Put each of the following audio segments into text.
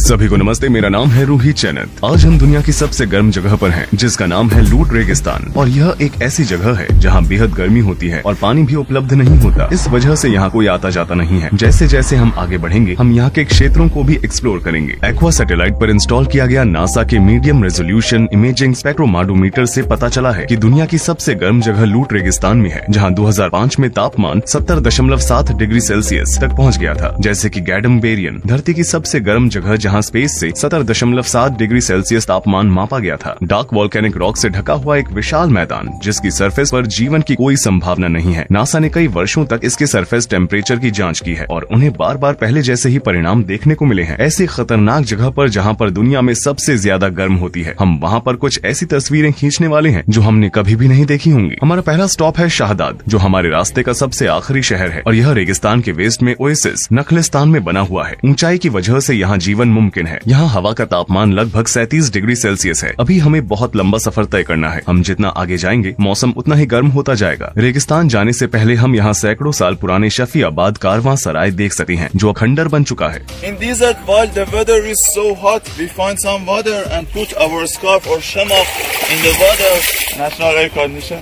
सभी को नमस्ते, मेरा नाम है रूही चैनत। आज हम दुनिया की सबसे गर्म जगह पर हैं, जिसका नाम है लूट रेगिस्तान। और यह एक ऐसी जगह है जहां बेहद गर्मी होती है और पानी भी उपलब्ध नहीं होता। इस वजह से यहाँ कोई आता जाता नहीं है। जैसे जैसे हम आगे बढ़ेंगे, हम यहाँ के क्षेत्रों को भी एक्सप्लोर करेंगे। एक्वा सैटेलाइट पर इंस्टॉल किया गया नासा के मीडियम रेजोल्यूशन इमेजिंग स्पेक्ट्रोमाडोमीटर से पता चला है कि दुनिया की सबसे गर्म जगह लूट रेगिस्तान में है, जहाँ 2005 में तापमान 70.7 डिग्री सेल्सियस तक पहुँच गया था। जैसे की गैडम बेरियन धरती की सबसे गर्म जगह, जहाँ स्पेस से 70.7 डिग्री सेल्सियस तापमान मापा गया था। डार्क वोल्केनिक रॉक से ढका हुआ एक विशाल मैदान, जिसकी सरफेस पर जीवन की कोई संभावना नहीं है। नासा ने कई वर्षों तक इसके सरफेस टेम्परेचर की जांच की है और उन्हें बार बार पहले जैसे ही परिणाम देखने को मिले हैं। ऐसी खतरनाक जगह पर जहाँ पर दुनिया में सबसे ज्यादा गर्म होती है, हम वहाँ पर कुछ ऐसी तस्वीरें खींचने वाले हैं जो हमने कभी भी नहीं देखी होंगी। हमारा पहला स्टॉप है शाहदाद, जो हमारे रास्ते का सबसे आखिरी शहर है और यह रेगिस्तान के वेस्ट में ओएसिस नखलिस्तान में बना हुआ है। ऊंचाई की वजह से यहाँ जीवन मुमकिन है। यहाँ हवा का तापमान लगभग 37 डिग्री सेल्सियस है। अभी हमें बहुत लंबा सफर तय करना है। हम जितना आगे जाएंगे, मौसम उतना ही गर्म होता जाएगा। रेगिस्तान जाने से पहले हम यहाँ सैकड़ों साल पुराने शफीआबाद कारवां सराय देख सकते हैं, जो खंडर बन चुका है। In desert, while the weather is so hot, we find some water and put our scarf or shamak in the water. National air condition.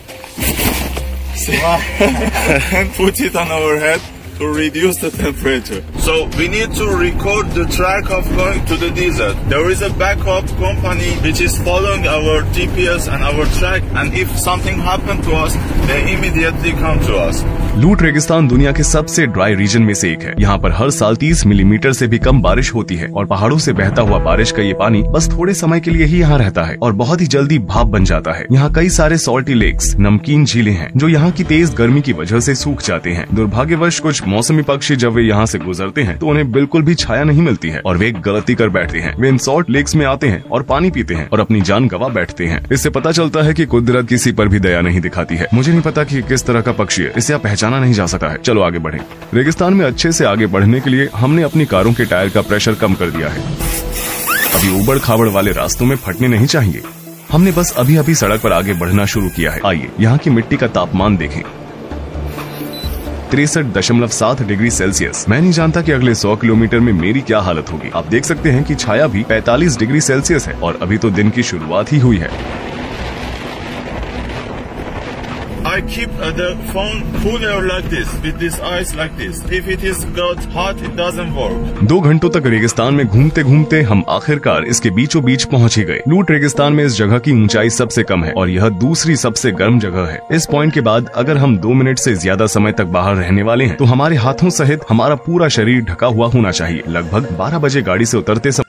And put it on our head to reduce the temperature. So we need to record the track of going to the desert. There is a backup company which is following our GPS and our track, and if something happened to us, they immediately come to us. लूट रेगिस्तान दुनिया के सबसे dry region में से एक है। यहाँ पर हर साल 30 मिलीमीटर से भी कम बारिश होती है और पहाड़ों से बहता हुआ बारिश का ये पानी बस थोड़े समय के लिए ही यहाँ रहता है और बहुत ही जल्दी भाप बन जाता है। यहाँ कई सारे सॉल्टी लेक्स, नमकीन झीलें हैं, जो यहाँ की तेज गर्मी की वजह से सूख जाते हैं। दुर्भाग्यवश कुछ मौसमी पक्षी जब वे यहाँ से गुजरते हैं तो उन्हें बिल्कुल भी छाया नहीं मिलती है और वे एक गलती कर बैठते हैं। वे इन सॉल्ट लेक्स में आते हैं और पानी पीते हैं और अपनी जान गंवा बैठते हैं। इससे पता चलता है कि कुदरत किसी पर भी दया नहीं दिखाती है। मुझे नहीं पता कि किस तरह का पक्षी है, इसे पहचाना नहीं जा सकता है। चलो आगे बढ़ें। रेगिस्तान में अच्छे से आगे बढ़ने के लिए हमने अपनी कारों के टायर का प्रेशर कम कर दिया है। अभी उबड़ खाबड़ वाले रास्तों में फटने नहीं चाहिए। हमने बस अभी अभी सड़क पर आगे बढ़ना शुरू किया है। आइए यहाँ की मिट्टी का तापमान देखें, 63.7 डिग्री सेल्सियस। मैं नहीं जानता कि अगले 100 किलोमीटर में मेरी क्या हालत होगी। आप देख सकते हैं कि छाया भी 45 डिग्री सेल्सियस है और अभी तो दिन की शुरुआत ही हुई है। I keep the phone cooler like this, with this ice like this. If it is got hot, it doesn't work. 2 घंटों तक रेगिस्तान में घूमते घूमते हम आखिरकार इसके बीचों बीच पहुंच ही गए। लूट रेगिस्तान में इस जगह की ऊंचाई सबसे कम है और यह दूसरी सबसे गर्म जगह है। इस पॉइंट के बाद अगर हम 2 मिनट से ज्यादा समय तक बाहर रहने वाले हैं, तो हमारे हाथों सहित हमारा पूरा शरीर ढका हुआ होना चाहिए। लगभग 12 बजे गाड़ी से उतरते समय